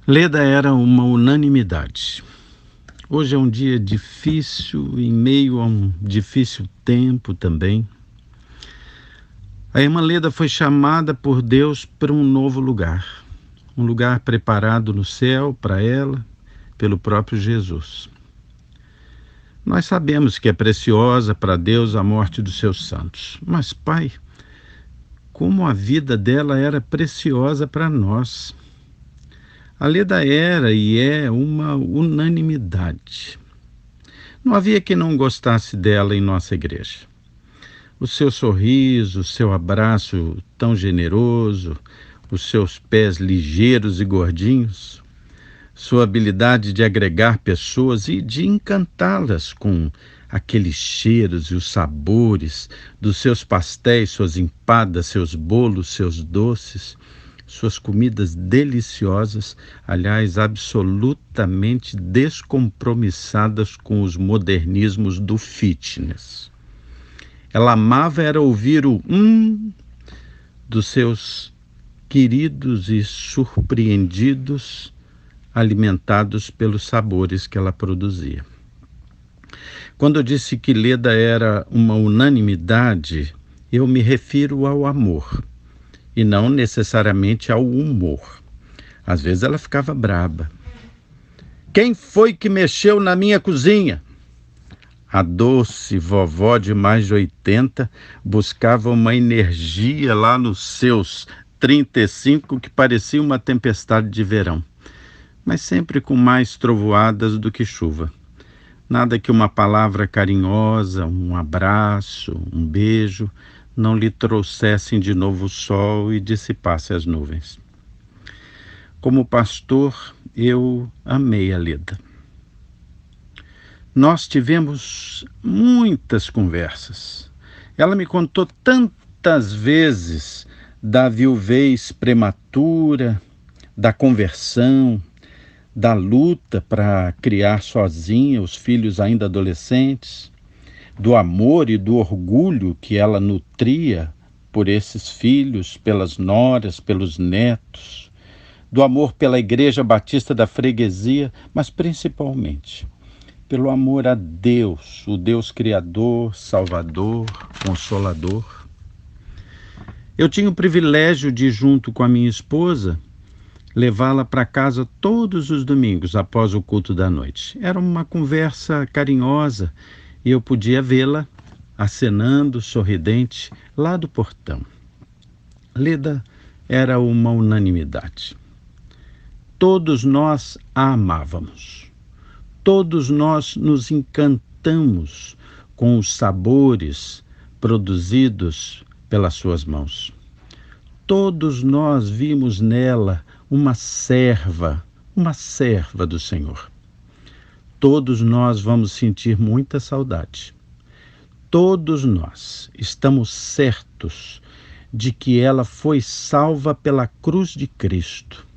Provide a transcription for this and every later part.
Leda era uma unanimidade. Hoje é um dia difícil, em meio a um difícil tempo também. A irmã Leda foi chamada por Deus para um novo lugar. Um lugar preparado no céu para ela, pelo próprio Jesus. Nós sabemos que é preciosa para Deus a morte dos seus santos. Mas, Pai, como a vida dela era preciosa para nós. A Leda era e é uma unanimidade. Não havia quem não gostasse dela em nossa igreja. O seu sorriso, o seu abraço tão generoso, os seus pés ligeiros e gordinhos, sua habilidade de agregar pessoas e de encantá-las com aqueles cheiros e os sabores dos seus pastéis, suas empadas, seus bolos, seus doces, suas comidas deliciosas, aliás, absolutamente descompromissadas com os modernismos do fitness. Ela amava era ouvir o dos seus queridos e surpreendidos, alimentados pelos sabores que ela produzia. Quando eu disse que Leda era uma unanimidade, eu me refiro ao amor e não necessariamente ao humor. Às vezes ela ficava braba. Quem foi que mexeu na minha cozinha? A doce vovó de mais de 80 buscava uma energia lá nos seus 35 que parecia uma tempestade de verão, mas sempre com mais trovoadas do que chuva. Nada que uma palavra carinhosa, um abraço, um beijo não lhe trouxessem de novo o sol e dissipasse as nuvens. Como pastor, eu amei a Leda. Nós tivemos muitas conversas. Ela me contou tantas vezes da viuvez prematura, da conversão, da luta para criar sozinha os filhos ainda adolescentes, do amor e do orgulho que ela nutria por esses filhos, pelas noras, pelos netos, do amor pela Igreja Batista da Freguesia, mas principalmente pelo amor a Deus, o Deus Criador, Salvador, Consolador. Eu tinha o privilégio de, junto com a minha esposa, levá-la para casa todos os domingos após o culto da noite. Era uma conversa carinhosa e eu podia vê-la acenando, sorridente, lá do portão. Leda era uma unanimidade. Todos nós a amávamos. Todos nós nos encantamos com os sabores produzidos pelas suas mãos. Todos nós vimos nela uma serva do Senhor. Todos nós vamos sentir muita saudade. Todos nós estamos certos de que ela foi salva pela cruz de Cristo,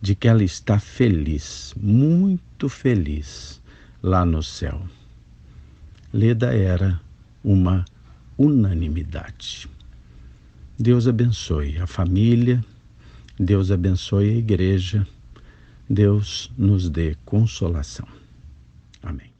de que ela está feliz, muito feliz, lá no céu. Leda era uma unanimidade. Deus abençoe a família, Deus abençoe a igreja, Deus nos dê consolação. Amém.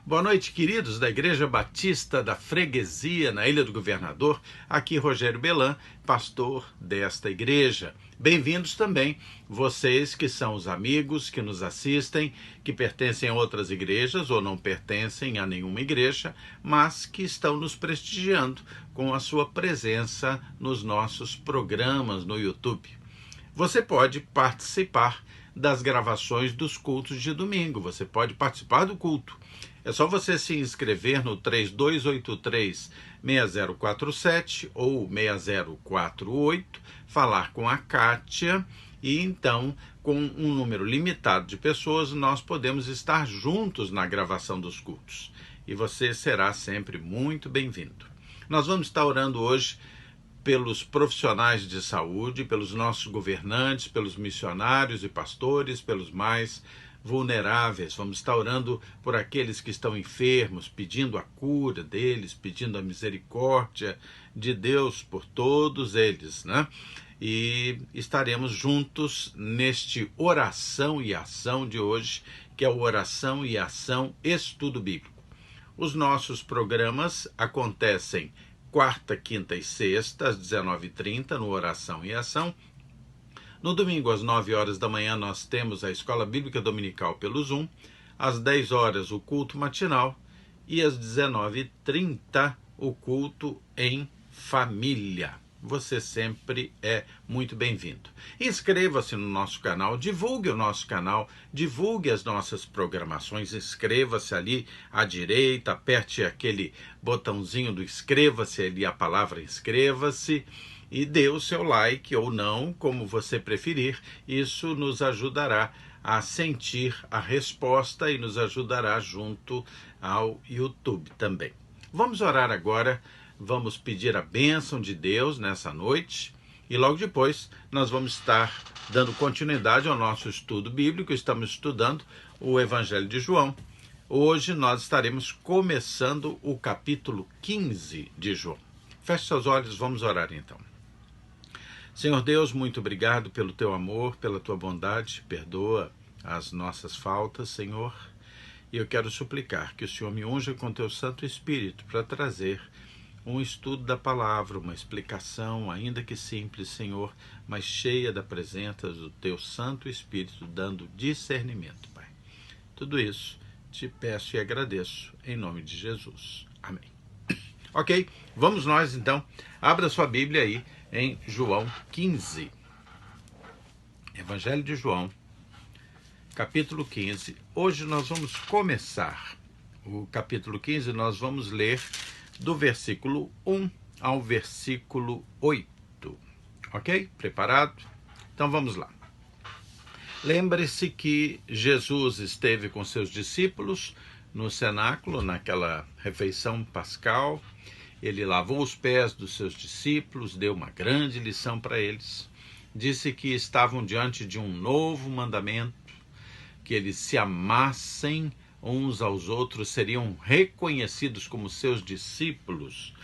Boa noite, queridos da Igreja Batista da Freguesia, na Ilha do Governador. Aqui Rogério Belan, pastor desta igreja. Bem-vindos também vocês que são os amigos que nos assistem, que pertencem a outras igrejas ou não pertencem a nenhuma igreja, mas que estão nos prestigiando com a sua presença nos nossos programas no YouTube. Você pode participar das gravações dos cultos de domingo, você pode participar do culto. É só você se inscrever no 3283-6047 ou 6048, falar com a Kátia e então, com um número limitado de pessoas, nós podemos estar juntos na gravação dos cultos. E você será sempre muito bem-vindo. Nós vamos estar orando hoje pelos profissionais de saúde, pelos nossos governantes, pelos missionários e pastores, pelos mais vulneráveis. Vamos estar orando por aqueles que estão enfermos, pedindo a cura deles, pedindo a misericórdia de Deus por todos eles, né? E estaremos juntos neste oração e ação de hoje, que é o Oração e Ação Estudo Bíblico. Os nossos programas acontecem quarta, quinta e sexta, às 19h30, no Oração e Ação. No domingo, às 9 horas da manhã, nós temos a Escola Bíblica Dominical pelo Zoom. Às 10 horas, o culto matinal. E às 19h30, o culto em família. Você sempre é muito bem-vindo. Inscreva-se no nosso canal, divulgue o nosso canal, divulgue as nossas programações, inscreva-se ali à direita, aperte aquele botãozinho do inscreva-se ali, a palavra inscreva-se, e dê o seu like ou não, como você preferir. Isso nos ajudará a sentir a resposta e nos ajudará junto ao YouTube também. Vamos orar agora. Vamos pedir a bênção de Deus nessa noite e logo depois nós vamos estar dando continuidade ao nosso estudo bíblico. Estamos estudando o Evangelho de João. Hoje nós estaremos começando o capítulo 15 de João. Feche seus olhos, vamos orar então. Senhor Deus, muito obrigado pelo teu amor, pela tua bondade. Perdoa as nossas faltas, Senhor. E eu quero suplicar que o Senhor me unja com teu Santo Espírito para trazer um estudo da palavra, uma explicação, ainda que simples, Senhor, mas cheia da presença do teu Santo Espírito, dando discernimento, Pai. Tudo isso te peço e agradeço, em nome de Jesus. Amém. Ok, vamos nós então. Abra sua Bíblia aí em João 15. Evangelho de João, capítulo 15. Hoje nós vamos começar o capítulo 15, nós vamos ler do versículo 1 ao versículo 8. Ok? Preparado? Então vamos lá. Lembre-se que Jesus esteve com seus discípulos no cenáculo, naquela refeição pascal. Ele lavou os pés dos seus discípulos, deu uma grande lição para eles. Disse que estavam diante de um novo mandamento, que eles se amassem uns aos outros, seriam reconhecidos como seus discípulos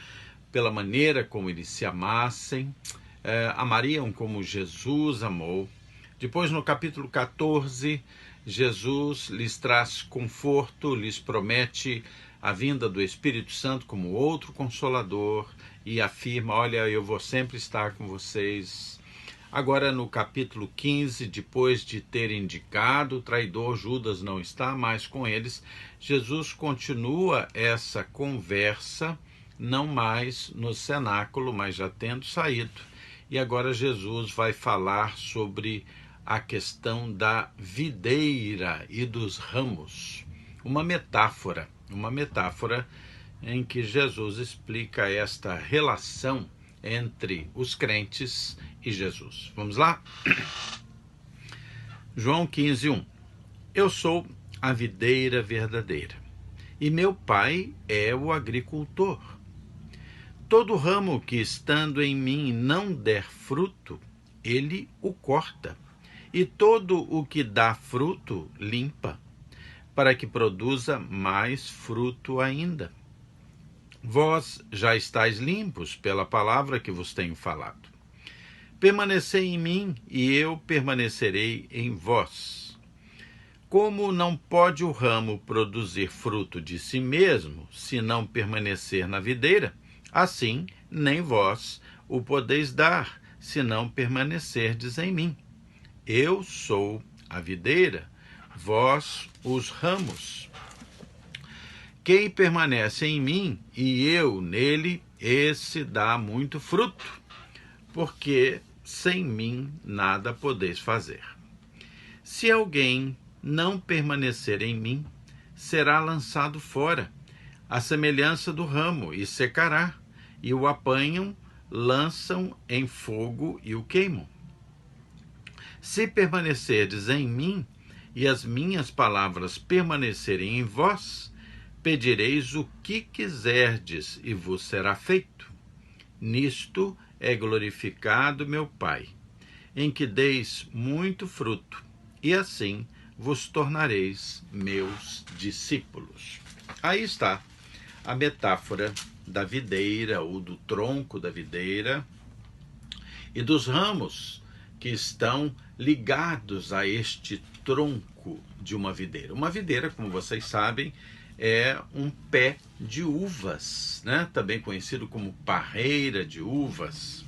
pela maneira como eles se amassem, amariam como Jesus amou. Depois, no capítulo 14, Jesus lhes traz conforto, lhes promete a vinda do Espírito Santo como outro consolador e afirma, olha, eu vou sempre estar com vocês. Agora, no capítulo 15, depois de ter indicado o traidor, Judas não está mais com eles, Jesus continua essa conversa, não mais no cenáculo, mas já tendo saído. E agora Jesus vai falar sobre a questão da videira e dos ramos. Uma metáfora em que Jesus explica esta relação entre os crentes e Jesus. Vamos lá? João 15, 1. Eu sou a videira verdadeira, e meu Pai é o agricultor. Todo ramo que estando em mim não der fruto, ele o corta, e todo o que dá fruto limpa, para que produza mais fruto ainda. Vós já estáis limpos pela palavra que vos tenho falado. Permanecei em mim, e eu permanecerei em vós. Como não pode o ramo produzir fruto de si mesmo, se não permanecer na videira, assim nem vós o podeis dar, se não permanecerdes em mim. Eu sou a videira, vós os ramos. Quem permanece em mim e eu nele, esse dá muito fruto, porque sem mim nada podeis fazer. Se alguém não permanecer em mim, será lançado fora, à semelhança do ramo, e secará, e o apanham, lançam em fogo e o queimam. Se permanecerdes em mim, e as minhas palavras permanecerem em vós, pedireis o que quiserdes, e vos será feito. Nisto é glorificado meu Pai, em que deis muito fruto, e assim vos tornareis meus discípulos. Aí está a metáfora da videira, ou do tronco da videira, e dos ramos que estão ligados a este tronco de uma videira. Uma videira, como vocês sabem, é um pé de uvas, né? Também conhecido como parreira de uvas.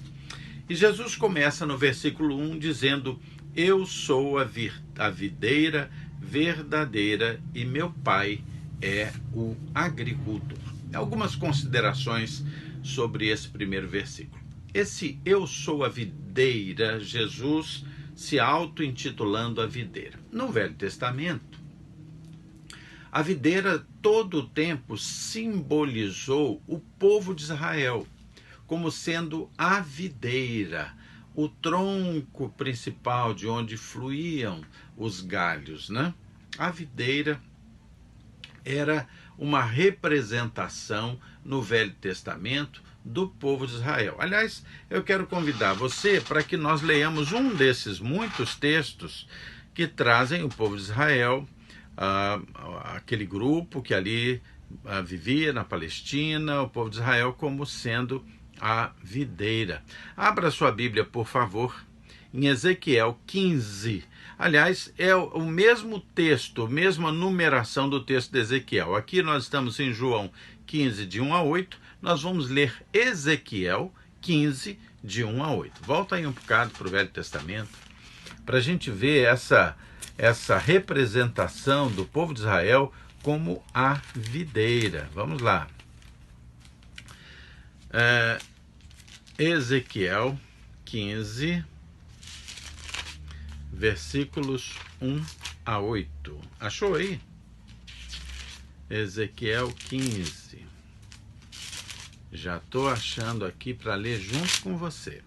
E Jesus começa no versículo 1 dizendo: eu sou a videira verdadeira e meu Pai é o agricultor. Algumas considerações sobre esse primeiro versículo. Esse eu sou a videira, Jesus se auto-intitulando a videira. No Velho Testamento, a videira todo o tempo simbolizou o povo de Israel como sendo a videira, o tronco principal de onde fluíam os galhos, né? A videira era uma representação no Velho Testamento do povo de Israel. Aliás, eu quero convidar você para que nós leiamos um desses muitos textos que trazem o povo de Israel, aquele grupo que ali vivia na Palestina, o povo de Israel como sendo a videira. Abra sua Bíblia, por favor, em Ezequiel 15. Aliás, é o mesmo texto, mesma numeração do texto de Ezequiel. Aqui nós estamos em João 15, de 1 a 8. Nós vamos ler Ezequiel 15, de 1 a 8. Volta aí um bocado para o Velho Testamento, para a gente ver essa representação do povo de Israel como a videira. Vamos lá. Ezequiel 15, versículos 1 a 8. Achou aí? Ezequiel 15. Já estou achando aqui para ler junto com você.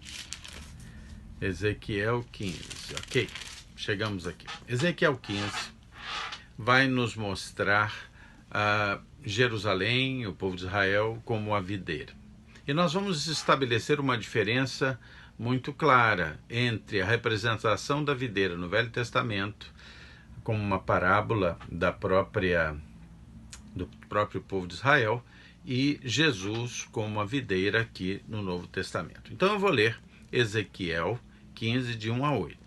Ezequiel 15. Ok, chegamos aqui. Ezequiel 15 vai nos mostrar Jerusalém, o povo de Israel, como a videira. E nós vamos estabelecer uma diferença muito clara entre a representação da videira no Velho Testamento, como uma parábola do próprio povo de Israel, e Jesus como a videira aqui no Novo Testamento. Então eu vou ler Ezequiel 15, de 1 a 8.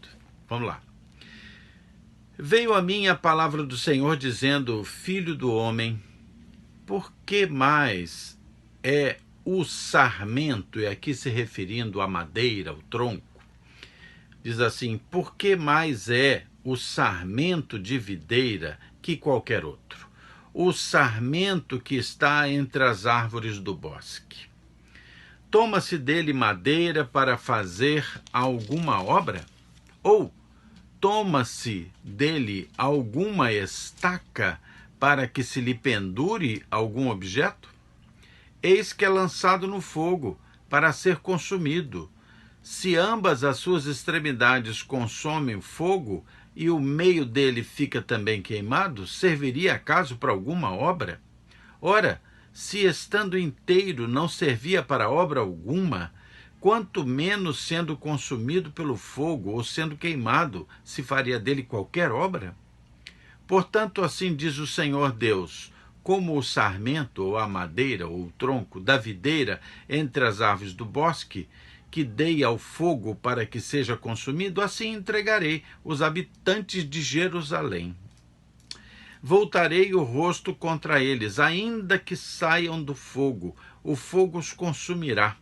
Vamos lá. Veio a mim a palavra do Senhor dizendo: filho do homem, por que mais é o sarmento, e aqui se referindo à madeira, ao tronco, diz assim: por que mais é o sarmento de videira que qualquer outro? O sarmento que está entre as árvores do bosque. Toma-se dele madeira para fazer alguma obra? Ou toma-se dele alguma estaca para que se lhe pendure algum objeto? Eis que é lançado no fogo para ser consumido. Se ambas as suas extremidades consomem fogo e o meio dele fica também queimado, serviria acaso para alguma obra? Ora, se estando inteiro não servia para obra alguma, quanto menos sendo consumido pelo fogo ou sendo queimado, se faria dele qualquer obra? Portanto, assim diz o Senhor Deus: como o sarmento, ou a madeira, ou o tronco da videira entre as árvores do bosque, que dei ao fogo para que seja consumido, assim entregarei os habitantes de Jerusalém. Voltarei o rosto contra eles, ainda que saiam do fogo, o fogo os consumirá.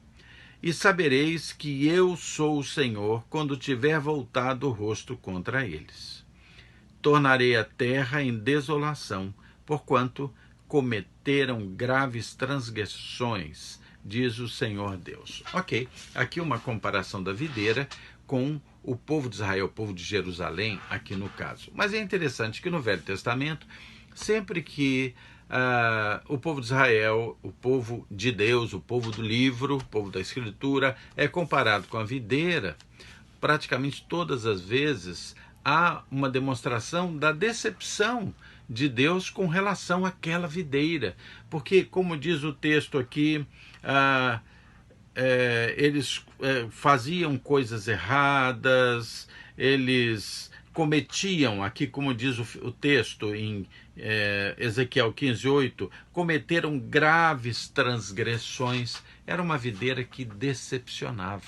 E sabereis que eu sou o Senhor, quando tiver voltado o rosto contra eles. Tornarei a terra em desolação, porquanto cometeram graves transgressões, diz o Senhor Deus. Ok, aqui uma comparação da videira com o povo de Israel, o povo de Jerusalém, aqui no caso. Mas é interessante que no Velho Testamento, sempre que o povo de Israel, o povo de Deus, o povo do livro, o povo da Escritura, é comparado com a videira, praticamente todas as vezes há uma demonstração da decepção de Deus com relação àquela videira. Porque, como diz o texto aqui, eles faziam coisas erradas, eles cometiam, aqui como diz o texto em Ezequiel 15:8, cometeram graves transgressões. Era uma videira que decepcionava.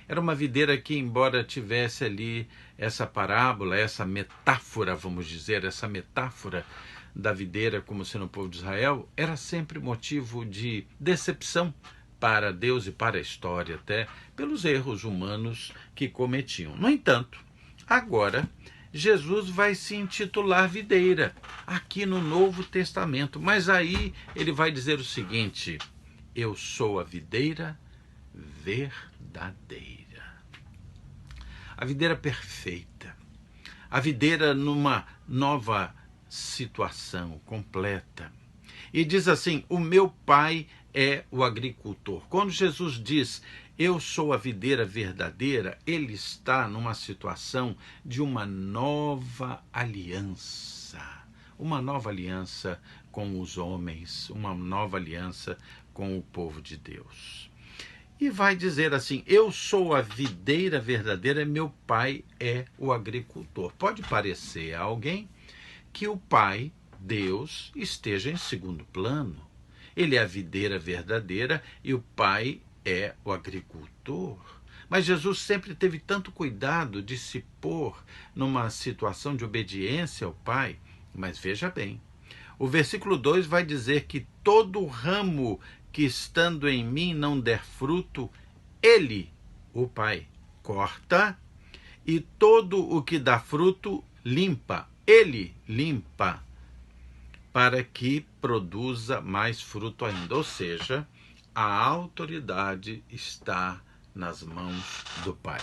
Era uma videira que, embora tivesse ali essa parábola, essa metáfora, vamos dizer, essa metáfora da videira como sendo o povo de Israel, era sempre motivo de decepção para Deus e para a história, até pelos erros humanos que cometiam. No entanto, agora Jesus vai se intitular videira aqui no Novo Testamento, mas aí ele vai dizer o seguinte: eu sou a videira verdadeira. A videira perfeita, a videira numa nova situação completa. E diz assim: o meu pai é o agricultor. Quando Jesus diz eu sou a videira verdadeira, ele está numa situação de uma nova aliança. Uma nova aliança com os homens, uma nova aliança com o povo de Deus. E vai dizer assim: eu sou a videira verdadeira, meu pai é o agricultor. Pode parecer a alguém que o pai, Deus, esteja em segundo plano. Ele é a videira verdadeira e o pai é o agricultor. Mas Jesus sempre teve tanto cuidado de se pôr numa situação de obediência ao pai. Mas veja bem, o versículo 2 vai dizer que todo ramo que estando em mim não der fruto, ele, o pai, corta, e todo o que dá fruto, limpa. Ele limpa, para que produza mais fruto ainda. Ou seja, a autoridade está nas mãos do Pai.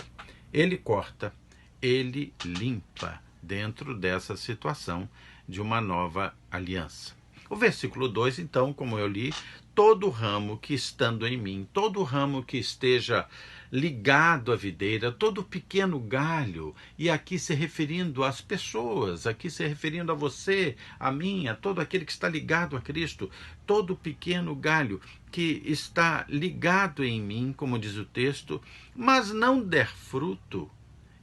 Ele corta, ele limpa dentro dessa situação de uma nova aliança. O versículo 2, então, como eu li, todo ramo que estando em mim, todo ramo que esteja ligado à videira, todo pequeno galho, e aqui se referindo às pessoas, aqui se referindo a você, a mim, a todo aquele que está ligado a Cristo, todo pequeno galho que está ligado em mim, como diz o texto, mas não der fruto,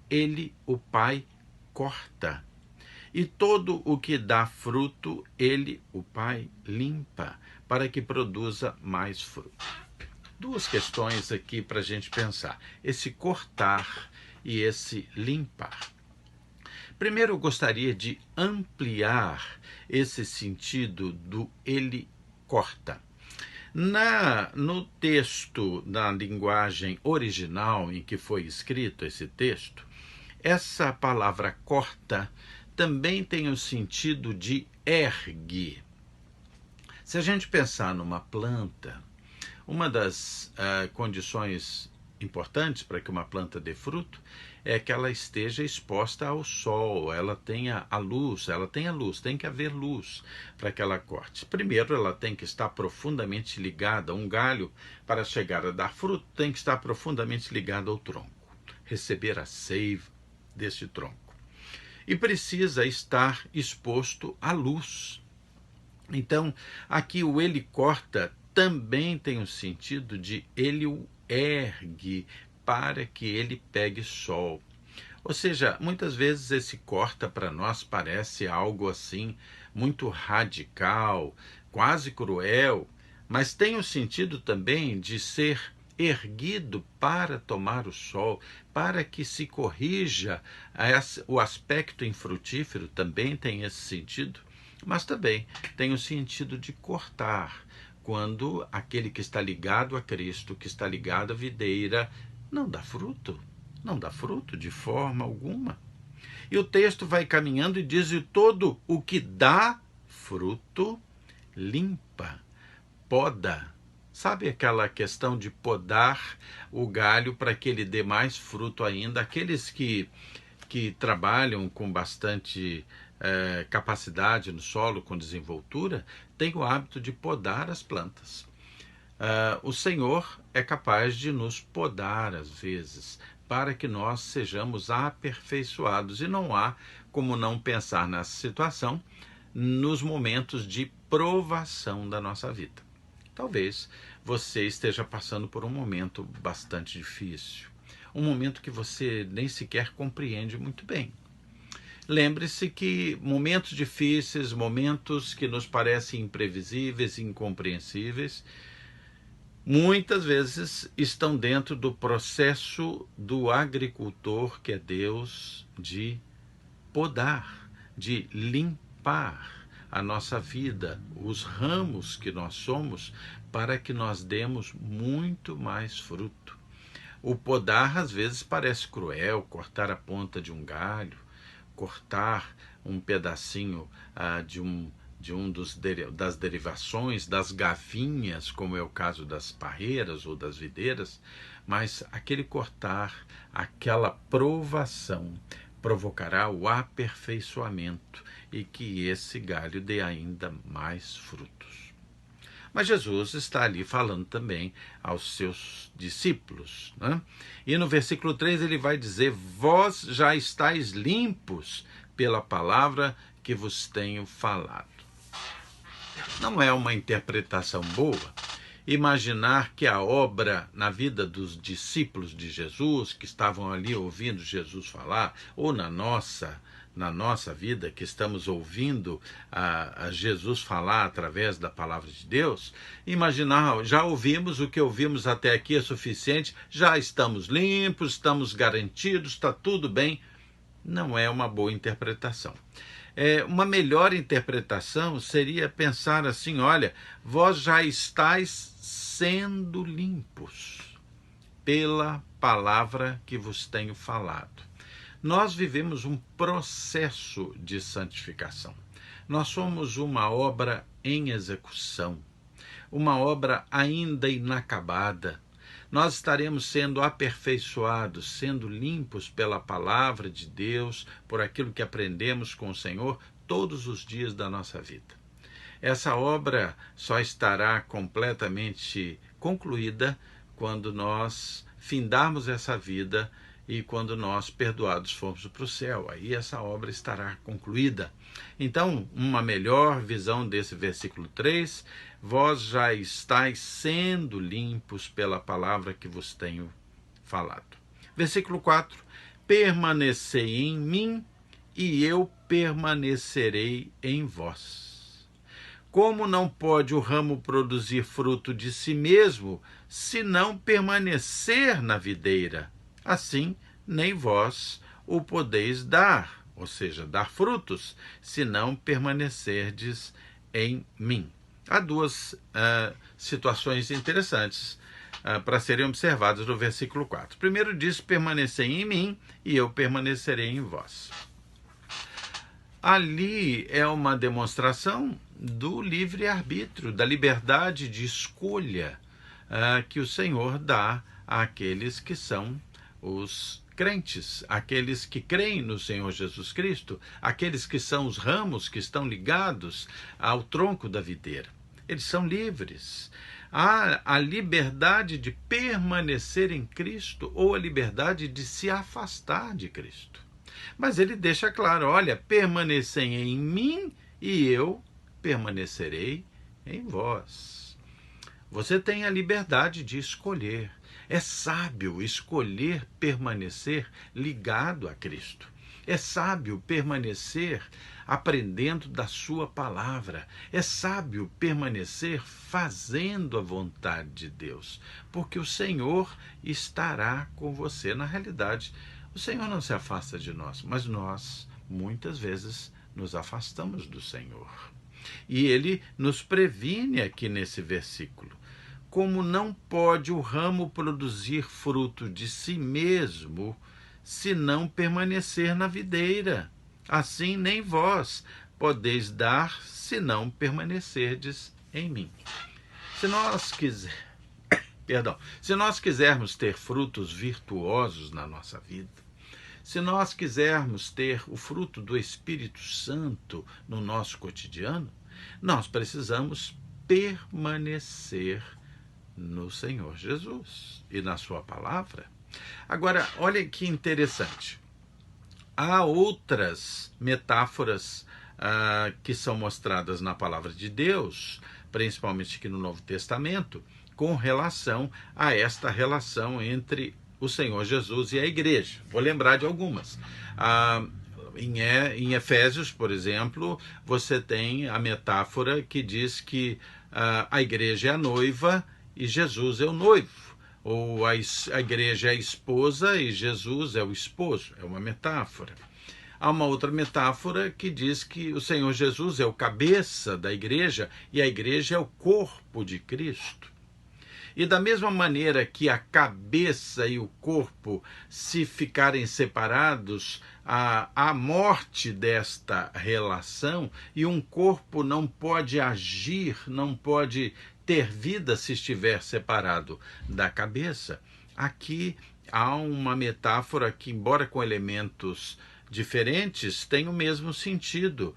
ele, o Pai, corta. E todo o que dá fruto, ele, o Pai, limpa, para que produza mais fruto. Duas questões aqui para a gente pensar: esse cortar e esse limpar. Primeiro, eu gostaria de ampliar esse sentido do ele corta. No texto, na linguagem original em que foi escrito esse texto, essa palavra corta também tem o sentido de ergue. Se a gente pensar numa planta, uma das condições importantes para que uma planta dê fruto é que ela esteja exposta ao sol, ela tenha a luz, tem que haver luz para que ela corte. Primeiro, ela tem que estar profundamente ligada, um galho para chegar a dar fruto tem que estar profundamente ligado ao tronco, receber a seiva deste tronco. E precisa estar exposto à luz. Então, aqui o ele corta também tem o sentido de ele o ergue para que ele pegue sol. Ou seja, muitas vezes esse corta para nós parece algo assim muito radical, quase cruel, mas tem o sentido também de ser erguido para tomar o sol, para que se corrija o aspecto infrutífero, também tem esse sentido, mas também tem o sentido de cortar, quando aquele que está ligado a Cristo, que está ligado à videira, não dá fruto de forma alguma. E o texto vai caminhando e diz: e todo o que dá fruto, limpa, poda. Sabe aquela questão de podar o galho para que ele dê mais fruto ainda? Aqueles que trabalham com bastante capacidade no solo, com desenvoltura, têm o hábito de podar as plantas. O Senhor é capaz de nos podar às vezes, para que nós sejamos aperfeiçoados. E não há como não pensar nessa situação nos momentos de provação da nossa vida. Talvez você esteja passando por um momento bastante difícil, um momento que você nem sequer compreende muito bem. Lembre-se que momentos difíceis, momentos que nos parecem imprevisíveis, incompreensíveis, muitas vezes estão dentro do processo do agricultor, que é Deus, de podar, de limpar a nossa vida, os ramos que nós somos, para que nós demos muito mais fruto. O podar às vezes parece cruel, cortar a ponta de um galho, cortar um pedacinho das derivações, das gavinhas, como é o caso das parreiras ou das videiras, mas aquele cortar, aquela provação, provocará o aperfeiçoamento e que esse galho dê ainda mais frutos. Mas Jesus está ali falando também aos seus discípulos, né? E no versículo 3 ele vai dizer: vós já estáis limpos pela palavra que vos tenho falado. Não é uma interpretação boa imaginar que a obra na vida dos discípulos de Jesus, que estavam ali ouvindo Jesus falar, ou na nossa vida, que estamos ouvindo a Jesus falar através da palavra de Deus, imaginar, já ouvimos, o que ouvimos até aqui é suficiente, já estamos limpos, estamos garantidos, está tudo bem. Não é uma boa interpretação. Uma melhor interpretação seria pensar assim: olha, vós já estáis sendo limpos pela palavra que vos tenho falado. Nós vivemos um processo de santificação. Nós somos uma obra em execução, uma obra ainda inacabada. Nós estaremos sendo aperfeiçoados, sendo limpos pela palavra de Deus, por aquilo que aprendemos com o Senhor todos os dias da nossa vida. Essa obra só estará completamente concluída quando nós findarmos essa vida e quando nós, perdoados, formos para o céu. Aí essa obra estará concluída. Então, uma melhor visão desse versículo 3, vós já estáis sendo limpos pela palavra que vos tenho falado. Versículo 4, permanecei em mim e eu permanecerei em vós. Como não pode o ramo produzir fruto de si mesmo, se não permanecer na videira? Assim, nem vós o podeis dar, ou seja, dar frutos, se não permanecerdes em mim. Há duas situações interessantes para serem observadas no versículo 4. Primeiro diz: permanecei em mim e eu permanecerei em vós. Ali é uma demonstração do livre-arbítrio, da liberdade de escolha que o Senhor dá àqueles que são os crentes, aqueles que creem no Senhor Jesus Cristo, aqueles que são os ramos que estão ligados ao tronco da videira. Eles são livres. Há a liberdade de permanecer em Cristo ou a liberdade de se afastar de Cristo. Mas ele deixa claro: olha, permanecei em mim e eu permanecerei em vós. Você tem a liberdade de escolher. É sábio escolher permanecer ligado a Cristo. É sábio permanecer aprendendo da sua palavra. É sábio permanecer fazendo a vontade de Deus, porque o Senhor estará com você. Na realidade, o Senhor não se afasta de nós, mas nós, muitas vezes, nos afastamos do Senhor. E ele nos previne aqui nesse versículo: como não pode o ramo produzir fruto de si mesmo, se não permanecer na videira, assim nem vós podeis dar, se não permanecerdes em mim. Se nós quisermos ter frutos virtuosos na nossa vida, se nós quisermos ter o fruto do Espírito Santo no nosso cotidiano, nós precisamos permanecer no Senhor Jesus e na sua palavra. Agora, olha que interessante. Há outras metáforas que são mostradas na palavra de Deus, principalmente aqui no Novo Testamento, com relação a esta relação entre o Senhor Jesus e a igreja. Vou lembrar de algumas. Em Efésios, por exemplo, você tem a metáfora que diz que a igreja é a noiva e Jesus é o noivo. Ou a igreja é a esposa e Jesus é o esposo. É uma metáfora. Há uma outra metáfora que diz que o Senhor Jesus é o cabeça da igreja e a igreja é o corpo de Cristo. E da mesma maneira que a cabeça e o corpo, se ficarem separados, há morte desta relação, e um corpo não pode agir, não pode ter vida se estiver separado da cabeça. Aqui há uma metáfora que, embora com elementos diferentes, tem o mesmo sentido.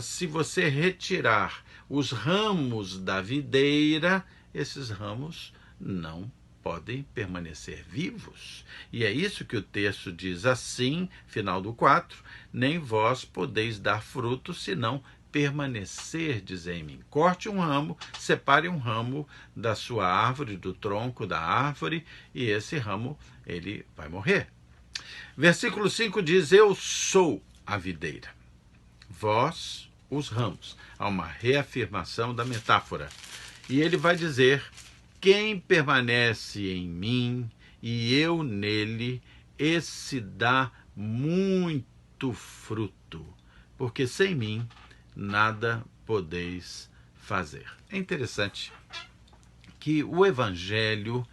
Se você retirar os ramos da videira, esses ramos não podem permanecer vivos. E é isso que o texto diz assim, final do 4, nem vós podeis dar fruto, senão permanecerdes em mim. Corte um ramo, separe um ramo da sua árvore, do tronco da árvore, e esse ramo, ele vai morrer. Versículo 5 diz, eu sou a videira, vós os ramos. Há uma reafirmação da metáfora. E ele vai dizer, quem permanece em mim e eu nele, esse dá muito fruto, porque sem mim nada podeis fazer. É interessante que o evangelho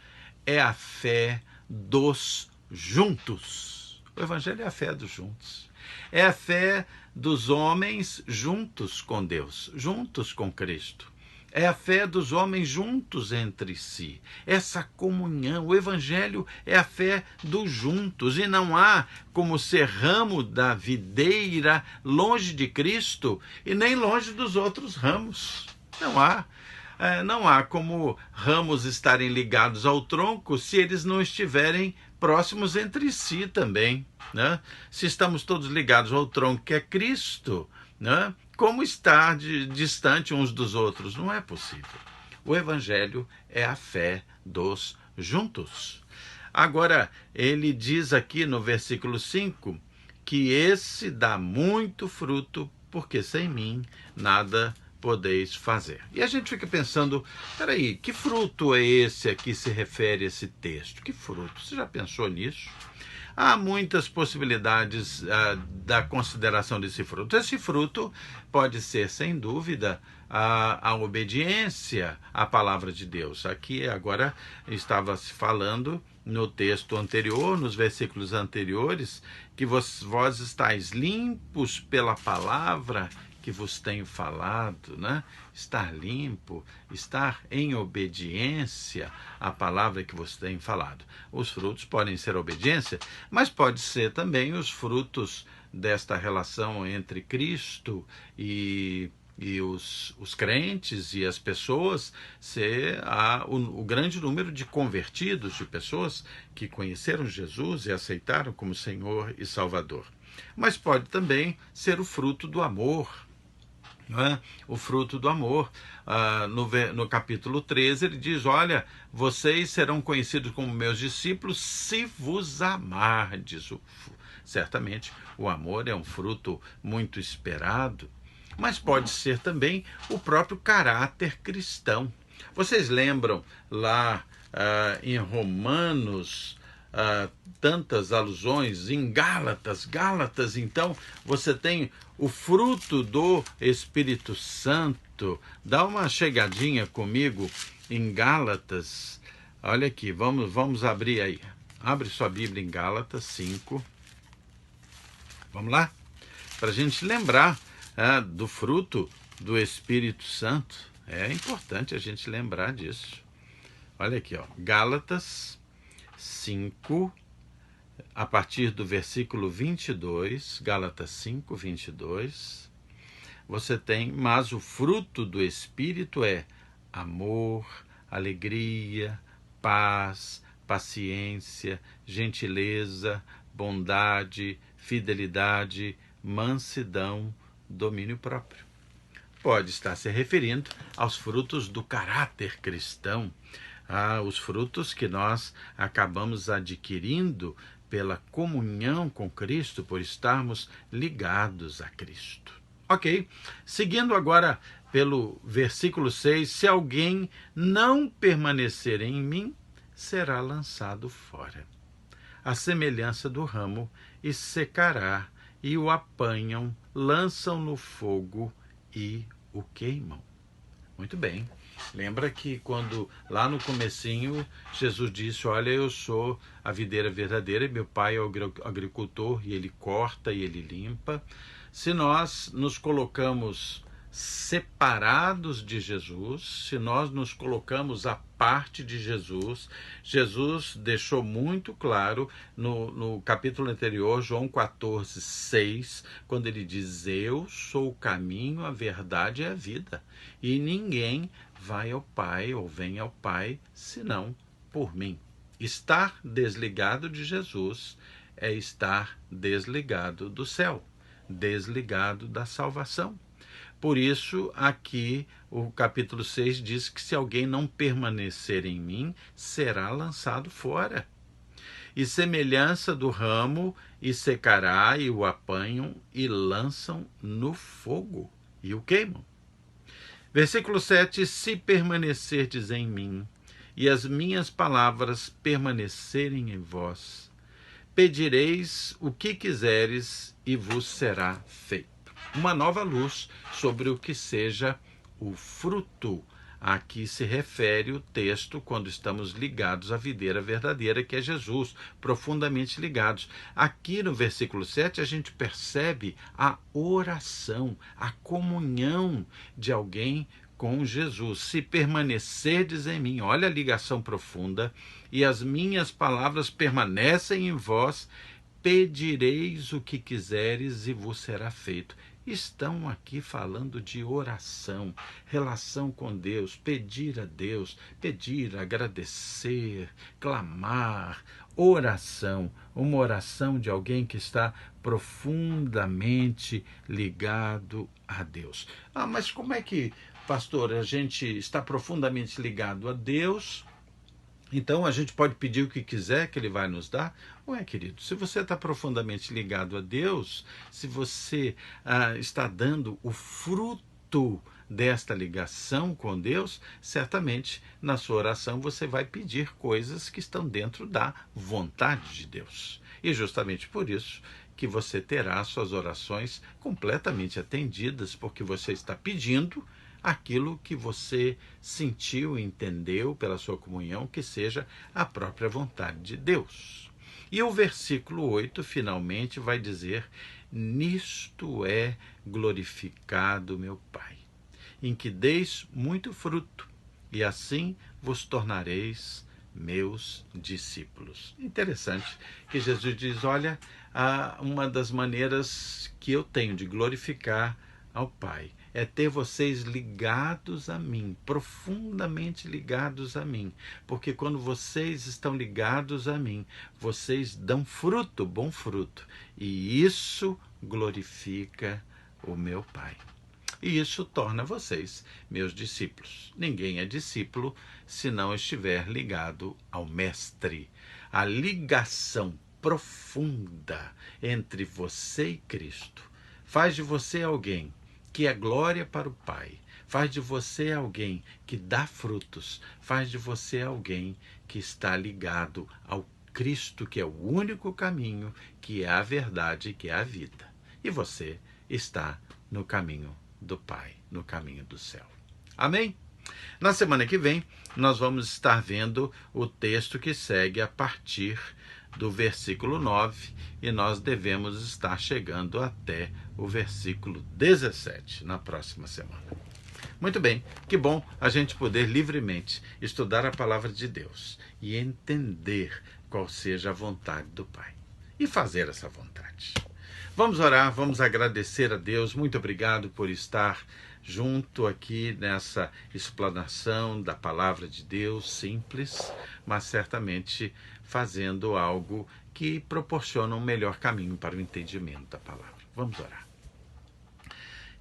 é a fé dos juntos. O evangelho é a fé dos juntos. É a fé dos homens juntos com Deus, juntos com Cristo. É a fé dos homens juntos entre si. Essa comunhão. O evangelho é a fé dos juntos. E não há como ser ramo da videira longe de Cristo e nem longe dos outros ramos. Não há. Não há como ramos estarem ligados ao tronco se eles não estiverem próximos entre si também, né? Se estamos todos ligados ao tronco que é Cristo, né? Como estar distante uns dos outros? Não é possível. O evangelho é a fé dos juntos. Agora, ele diz aqui no versículo 5 que esse dá muito fruto, porque sem mim nada podeis fazer. E a gente fica pensando, peraí, que fruto é esse a que se refere esse texto? Que fruto? Você já pensou nisso? Há muitas possibilidades da consideração desse fruto. Esse fruto pode ser, sem dúvida, a obediência à palavra de Deus. Aqui agora estava se falando no texto anterior, nos versículos anteriores, que vós estáis limpos pela palavra que vos tenho falado, né? Estar limpo, estar em obediência à palavra que vos tenho falado. Os frutos podem ser obediência, mas pode ser também os frutos desta relação entre Cristo e os crentes e as pessoas, ser o grande número de convertidos, de pessoas que conheceram Jesus e aceitaram como Senhor e Salvador. Mas pode também ser o fruto do amor, não é? O fruto do amor. No capítulo 13 ele diz, olha, vocês serão conhecidos como meus discípulos se vos amardes. Certamente o amor é um fruto muito esperado, mas pode ser também o próprio caráter cristão. Vocês lembram lá em Romanos, tantas alusões, em Gálatas, então você tem o fruto do Espírito Santo. Dá uma chegadinha comigo em Gálatas, olha aqui, vamos abrir aí, abre sua Bíblia em Gálatas 5, vamos lá? Para a gente lembrar do fruto do Espírito Santo, é importante a gente lembrar disso. Olha aqui, ó, Gálatas 5, a partir do versículo 22, Gálatas 5, 22, você tem, mas o fruto do Espírito é amor, alegria, paz, paciência, gentileza, bondade, fidelidade, mansidão, domínio próprio. Pode estar se referindo aos frutos do caráter cristão, Os frutos que nós acabamos adquirindo pela comunhão com Cristo, por estarmos ligados a Cristo. Ok, seguindo agora pelo versículo 6, se alguém não permanecer em mim, será lançado fora, à semelhança do ramo, e secará, e o apanham, lançam no fogo e o queimam. Muito bem. Lembra que quando lá no comecinho Jesus disse, olha, eu sou a videira verdadeira e meu pai é o agricultor, e ele corta e ele limpa. Se nós nos colocamos separados de Jesus, se nós nos colocamos à parte de Jesus, Jesus deixou muito claro no capítulo anterior, João 14, 6, quando ele diz, eu sou o caminho, a verdade e a vida, e ninguém vai ao Pai ou vem ao Pai senão por mim. Estar desligado de Jesus é estar desligado do céu, desligado da salvação. Por isso, aqui o capítulo 6 diz que se alguém não permanecer em mim, será lançado fora. E semelhança do ramo, e secará, e o apanham, e lançam no fogo, e o queimam. Versículo 7, se permanecerdes em mim, e as minhas palavras permanecerem em vós, pedireis o que quiseres, e vos será feito. Uma nova luz sobre o que seja o fruto. Aqui se refere o texto quando estamos ligados à videira verdadeira, que é Jesus, profundamente ligados. Aqui no versículo 7 a gente percebe a oração, a comunhão de alguém com Jesus. Se permanecerdes em mim, olha a ligação profunda, e as minhas palavras permanecem em vós, pedireis o que quiseres e vos será feito. Estão aqui falando de oração, relação com Deus, pedir a Deus, pedir, agradecer, clamar, oração, uma oração de alguém que está profundamente ligado a Deus. Mas como é que, pastor, a gente está profundamente ligado a Deus? Então a gente pode pedir o que quiser que ele vai nos dar? Ué, querido, se você está profundamente ligado a Deus, se você está dando o fruto desta ligação com Deus, certamente na sua oração você vai pedir coisas que estão dentro da vontade de Deus. E justamente por isso que você terá suas orações completamente atendidas, porque você está pedindo aquilo que você sentiu e entendeu pela sua comunhão que seja a própria vontade de Deus. E o versículo 8 finalmente vai dizer, nisto é glorificado meu Pai, em que deis muito fruto, e assim vos tornareis meus discípulos. Interessante que Jesus diz, olha, uma das maneiras que eu tenho de glorificar ao Pai é ter vocês ligados a mim, profundamente ligados a mim, porque quando vocês estão ligados a mim, vocês dão fruto, bom fruto, e isso glorifica o meu Pai. E isso torna vocês meus discípulos. Ninguém é discípulo se não estiver ligado ao Mestre. A ligação profunda entre você e Cristo faz de você alguém que é glória para o Pai, faz de você alguém que dá frutos, faz de você alguém que está ligado ao Cristo, que é o único caminho, que é a verdade, que é a vida. E você está no caminho do Pai, no caminho do céu. Amém? Na semana que vem, nós vamos estar vendo o texto que segue a partir do versículo 9, e nós devemos estar chegando até o versículo 17 na próxima semana. Muito bem, que bom a gente poder livremente estudar a palavra de Deus e entender qual seja a vontade do Pai e fazer essa vontade. Vamos orar, vamos agradecer a Deus. Muito obrigado por estar junto aqui nessa explanação da palavra de Deus, simples, mas certamente fazendo algo que proporciona um melhor caminho para o entendimento da palavra. Vamos orar.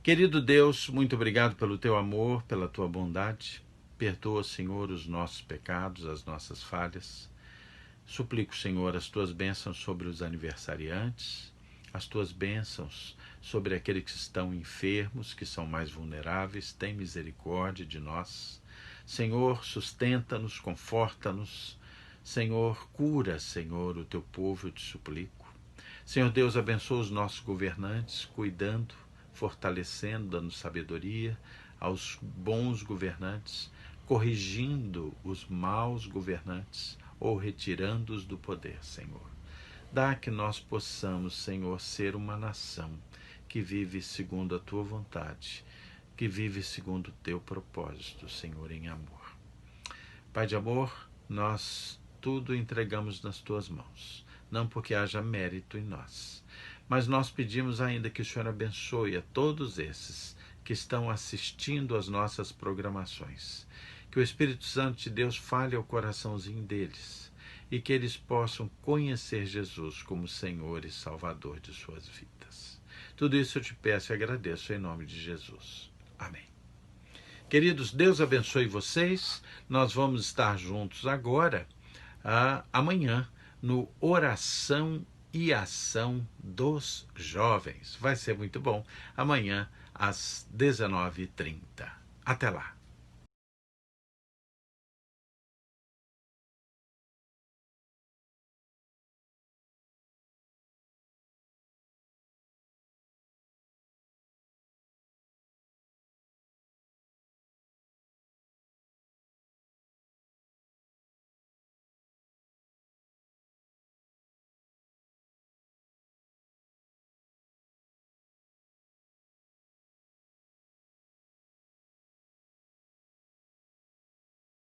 Querido Deus, muito obrigado pelo teu amor, pela tua bondade. Perdoa, Senhor, os nossos pecados, as nossas falhas. Suplico, Senhor, as tuas bênçãos sobre os aniversariantes, as tuas bênçãos sobre aqueles que estão enfermos, que são mais vulneráveis. Tem misericórdia de nós. Senhor, sustenta-nos, conforta-nos. Senhor, cura, Senhor, o teu povo, eu te suplico. Senhor Deus, abençoa os nossos governantes, cuidando, fortalecendo, dando sabedoria aos bons governantes, corrigindo os maus governantes ou retirando-os do poder, Senhor. Dá que nós possamos, Senhor, ser uma nação que vive segundo a tua vontade, que vive segundo o teu propósito, Senhor, em amor. Pai de amor, nós tudo entregamos nas tuas mãos, não porque haja mérito em nós, mas nós pedimos ainda que o Senhor abençoe a todos esses que estão assistindo às nossas programações, que o Espírito Santo de Deus fale ao coraçãozinho deles e que eles possam conhecer Jesus como Senhor e Salvador de suas vidas. Tudo isso eu te peço e agradeço em nome de Jesus. Amém. Queridos, Deus abençoe vocês. Nós vamos estar juntos agora, amanhã, no Oração e Ação dos Jovens. Vai ser muito bom. Amanhã, às 19h30. Até lá.